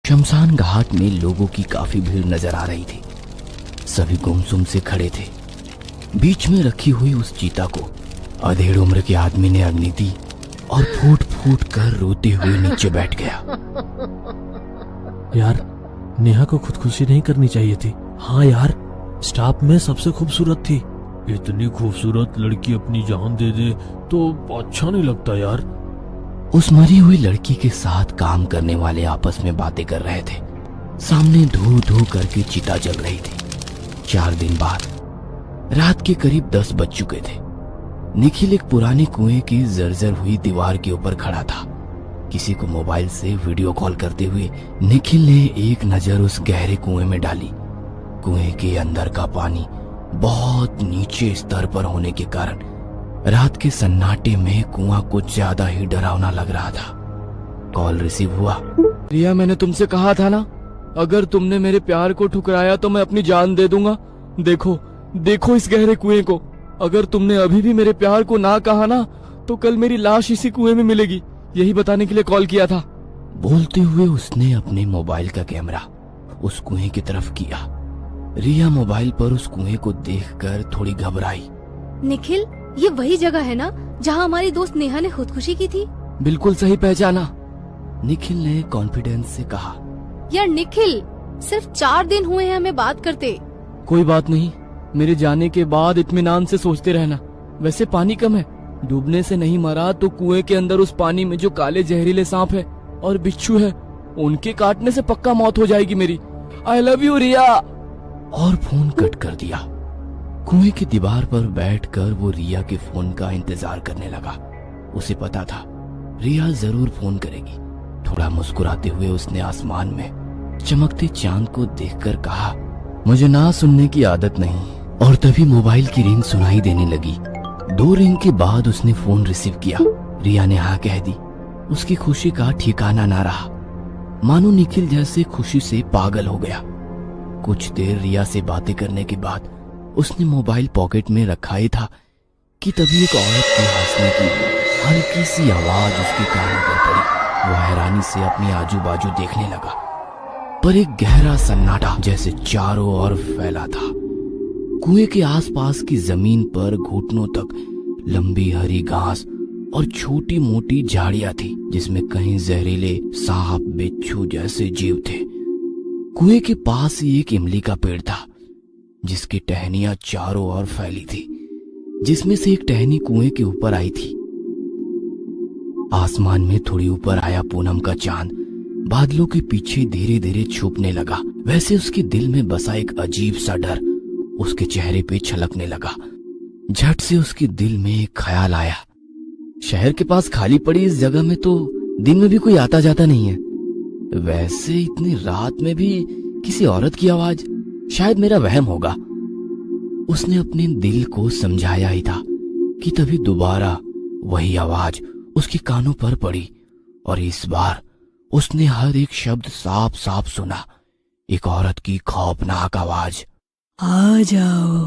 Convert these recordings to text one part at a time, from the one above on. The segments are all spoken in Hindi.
शमशान घाट में लोगों की काफी भीड़ नजर आ रही थी। सभी गुमसुम से खड़े थे। बीच में रखी हुई उस चीता को अधेड़ उम्र के आदमी ने अग्नि दी और फूट फूट कर रोते हुए नीचे बैठ गया। यार, नेहा को खुदकुशी नहीं करनी चाहिए थी। हाँ यार, स्टाफ में सबसे खूबसूरत थी। इतनी खूबसूरत लड़की अपनी जान दे दे तो अच्छा नहीं लगता यार। उस मरी हुई लड़की के साथ काम करने वाले आपस में बातें कर रहे थे। सामने धू धू करके चिता जल रही थी। 4 दिन बाद रात के करीब 10 बज चुके थे। निखिल एक पुराने कुएं की जर्जर हुई दीवार के ऊपर खड़ा था। किसी को मोबाइल से वीडियो कॉल करते हुए निखिल ने एक नजर उस गहरे कुएं में डाली। कुएं के अंदर का पानी बहुत नीचे स्तर पर होने के कारण रात के सन्नाटे में कुआं कुछ ज्यादा ही डरावना लग रहा था। कॉल रिसीव हुआ। रिया, मैंने तुमसे कहा था ना, अगर तुमने मेरे प्यार को ठुकराया तो मैं अपनी जान दे दूंगा। देखो इस गहरे कुएं को। अगर तुमने अभी भी मेरे प्यार को ना कहा ना तो कल मेरी लाश इसी कुएं में मिलेगी। यही बताने के लिए कॉल किया था। बोलते हुए उसने अपने मोबाइल का कैमरा उस कुएं की तरफ किया। रिया मोबाइल पर उस कुएं को देखकर थोड़ी घबराई। निखिल, ये वही जगह है ना जहाँ हमारी दोस्त नेहा ने खुदकुशी की थी? बिल्कुल सही पहचाना, निखिल ने कॉन्फिडेंस से कहा। यार निखिल, सिर्फ 4 दिन हुए हैं हमें बात करते। कोई बात नहीं, मेरे जाने के बाद इत्मीनान से सोचते रहना। वैसे पानी कम है, डूबने से नहीं मरा तो कुएं के अंदर उस पानी में जो काले जहरीले सांप है और बिच्छू है, उनके काटने से पक्का मौत हो जाएगी मेरी। आई लव यू रिया। और फोन कट कर दिया। कुएं की दीवार पर बैठकर वो रिया के फोन का इंतजार करने लगा। उसे पता था रिया जरूर फोन करेगी। थोड़ा मुस्कुराते हुए उसने आसमान में चमकते चांद को देखकर कहा, मुझे ना सुनने की आदत नहीं। और तभी मोबाइल की रिंग सुनाई देने लगी। 2 रिंग के बाद उसने फोन रिसीव किया। रिया ने हाँ कह दी। उसकी खुशी का ठिकाना ना रहा। मानो निखिल जैसे खुशी से पागल हो गया। कुछ देर रिया से बातें करने के बाद उसने मोबाइल पॉकेट में रखा ही था कि तभी एक औरत के हंसने की हल्की सी आवाज उसके कानों पर पड़ी। वो हैरानी से अपने आजू बाजू देखने लगा, पर एक गहरा सन्नाटा जैसे चारों ओर फैला था। कुएं के आसपास की जमीन पर घुटनों तक लंबी हरी घास और छोटी मोटी झाड़ियां थी, जिसमें कहीं जहरीले सांप बिच्छू जैसे जीव थे। कुएं के पास ही एक इमली का पेड़ था, जिसकी टहनियां चारों ओर फैली थी, जिसमें से एक टहनी कुएं के ऊपर आई थी। आसमान में थोड़ी ऊपर आया पूनम का चांद बादलों के पीछे धीरे धीरे छुपने लगा। वैसे उसके दिल में बसा एक अजीब सा डर उसके चेहरे पे छलकने लगा। झट से उसके दिल में एक ख्याल आया, शहर के पास खाली पड़ी इस जगह में तो दिन में भी कोई आता जाता नहीं है। वैसे इतनी रात में भी किसी औरत की आवाज, शायद मेरा वहम होगा। उसने अपने दिल को समझाया ही था कि तभी दोबारा वही आवाज उसके कानों पर पड़ी और इस बार उसने हर एक शब्द साफ साफ सुना। एक औरत की खौफनाक आवाज, आ जाओ,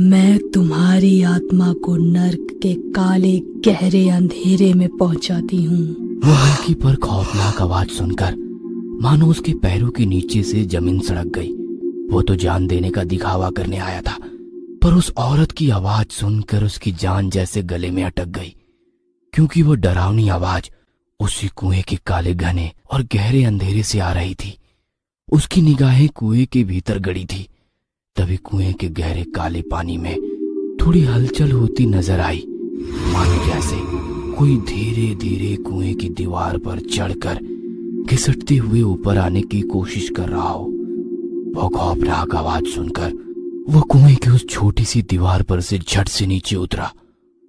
मैं तुम्हारी आत्मा को नर्क के काले गहरे अंधेरे में पहुंचाती हूँ। वो हल्की पर खौफनाक आवाज सुनकर मानो उसके पैरों के नीचे से जमीन सड़क गई। वो तो जान देने का दिखावा करने आया था, पर उस औरत की आवाज सुनकर उसकी जान जैसे गले में अटक गई, क्योंकि वो डरावनी आवाज उसी कुएं के काले घने और गहरे अंधेरे से आ रही थी। उसकी निगाहें कुएं के भीतर गड़ी थी। तभी कुएं के गहरे काले पानी में थोड़ी हलचल होती नजर आई, मानो जैसे कोई धीरे धीरे कुएं की दीवार पर चढ़कर घिसटते हुए ऊपर आने की कोशिश कर रहा हो। वो खौफनाक आवाज सुनकर वो कुएं की उस छोटी सी दीवार पर से झट से नीचे उतरा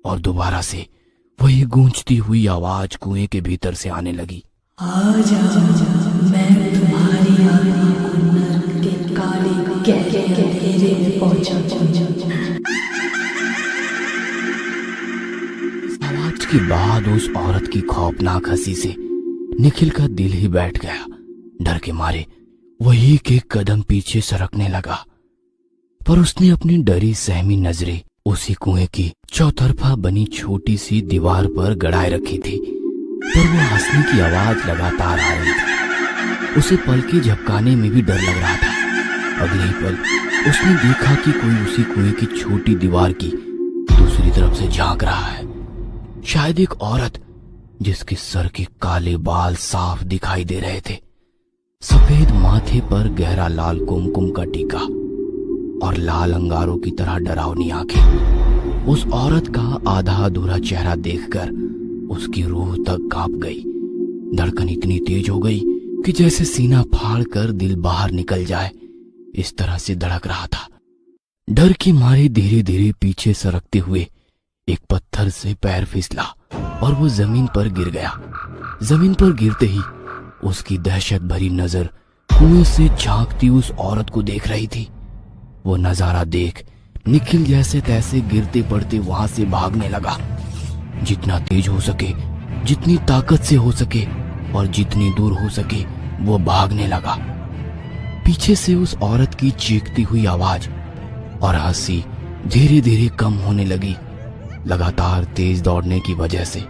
और दोबारा से वही गूंजती हुई आवाज कुएं के भीतर से आने लगी। आ जाओ, मैं तुम्हारी आत्मा को नर्क के काले गहरे अंधेरे में पहुंचाती हूँ। आवाज के बाद उस औरत की खौफनाक हंसी से निखिल का दिल ही बैठ गया। डर के मारे वही के कदम पीछे सरकने लगा, पर उसने अपनी डरी सहमी नजरें उसी कुएं की चौतरफा बनी छोटी सी दीवार पर गड़ाए रखी थी, पर वो हंसने की आवाज लगातार आ रही थी। उसे पलके झपकाने में भी डर लग रहा था। अगले ही पल उसने देखा कि कोई उसी कुएं की छोटी दीवार की दूसरी तरफ से झांक रहा है। शायद एक औरत जिसके सर के काले बाल साफ दिखाई दे रहे थे, सफेद माथे पर गहरा लाल कुमकुम का टीका और लाल अंगारों की तरह डरावनी आंखें। उस औरत का आधा अधूरा चेहरा देखकर उसकी रूह तक कांप गई। धड़कन इतनी तेज हो गई कि जैसे सीना फाड़ कर दिल बाहर निकल जाए, इस तरह से धड़क रहा था। डर की मारे धीरे धीरे पीछे सरकते हुए एक पत्थर से पैर फिसला और वो जमीन पर गिर गया। जमीन पर गिरते ही उसकी दहशत भरी नजर कुएं से झांकती उस औरत को देख रही थी। वो नजारा देख निखिल जैसे तैसे गिरते पड़ते वहां से भागने लगा। जितना तेज हो सके, जितनी ताकत से हो सके और जितनी दूर हो सके वो भागने लगा। पीछे से उस औरत की चीखती हुई आवाज और हंसी धीरे धीरे कम होने लगी। लगातार तेज दौड़ने की वजह से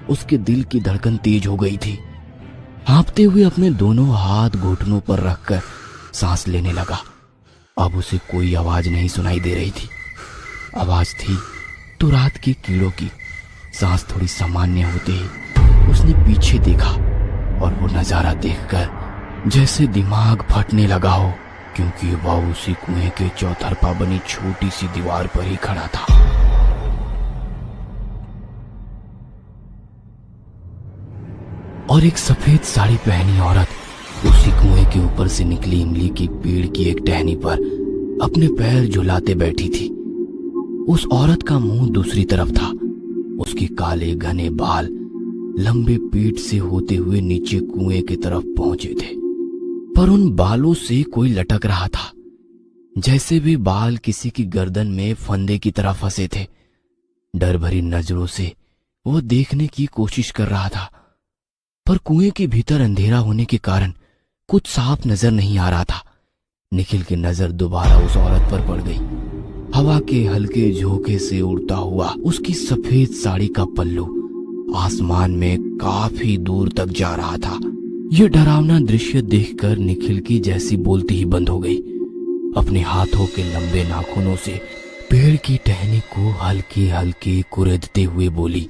उसके दिल की धड़कन तेज हो गई थी। हाँफते हुए अपने दोनों हाथ घुटनों पर रखकर सांस लेने लगा। अब उसे कोई आवाज नहीं सुनाई दे रही थी। आवाज थी तो रात के कीड़ों की। सांस थोड़ी सामान्य होते ही उसने पीछे देखा और वो नजारा देखकर जैसे दिमाग फटने लगा हो, क्योंकि वह उसी कुएं के चौतरफा बनी छोटी सी दीवार पर ही खड़ा था। और एक सफेद साड़ी पहनी औरत उसी कुएं के ऊपर से निकली इमली के पेड़ की एक टहनी पर अपने पैर झुलाते बैठी थी। उस औरत का मुंह दूसरी तरफ था। उसके काले घने बाल लंबे पीठ से होते हुए नीचे कुएं की तरफ पहुंचे थे, पर उन बालों से कोई लटक रहा था, जैसे वे बाल किसी की गर्दन में फंदे की तरह फंसे थे। डर भरी नजरों से वो देखने की कोशिश कर रहा था, पर कुएं के भीतर अंधेरा होने के कारण कुछ साफ नजर नहीं आ रहा था। निखिल की नजर दोबारा उस औरत पर पड़ गई। हवा के हल्के झोंके से उड़ता हुआ उसकी सफेद साड़ी का पल्लू आसमान में काफी दूर तक जा रहा था। यह डरावना दृश्य देखकर निखिल की जैसी बोलती ही बंद हो गई। अपने हाथों के लंबे नाखूनों से पेड़ की टहनी को हल्के हल्के कुरेदते हुए बोली,